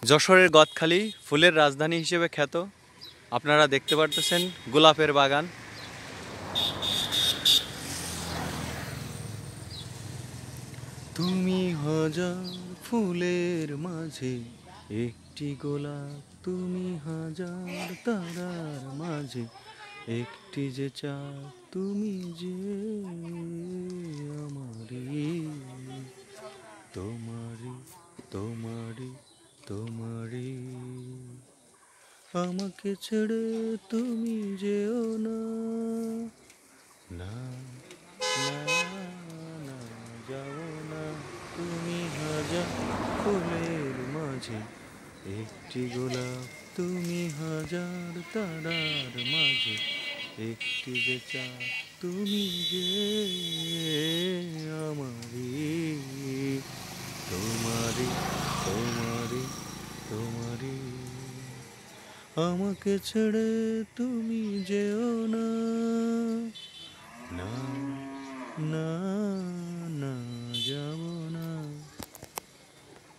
যশোরের গদখালি ফুলের রাজধানী হিসেবে খ্যাত। আপনারা দেখতে পারতেছেন গোলাপের বাগান। তুমি হাজার ফুলের মাঝে একটি গোলাপ, তুমি হাজার তারার মাঝে একটি যে চাঁদ, তুমি যে আমারই, তোমারই, তোমারই, তোমারই। আমাকে ছেড়ে তুমি যেও না, না, না, না, যাও না। তুমি হাজার ফুলের মাঝে একটি গোলাপ, তুমি হাজার তারার মাঝে একটি যে চাঁদ, তুমি যে আমারই, তোমারই, তোমারই, তোমারই। আমাকে ছেড়ে তুমি যেও না, না, না, না, যাও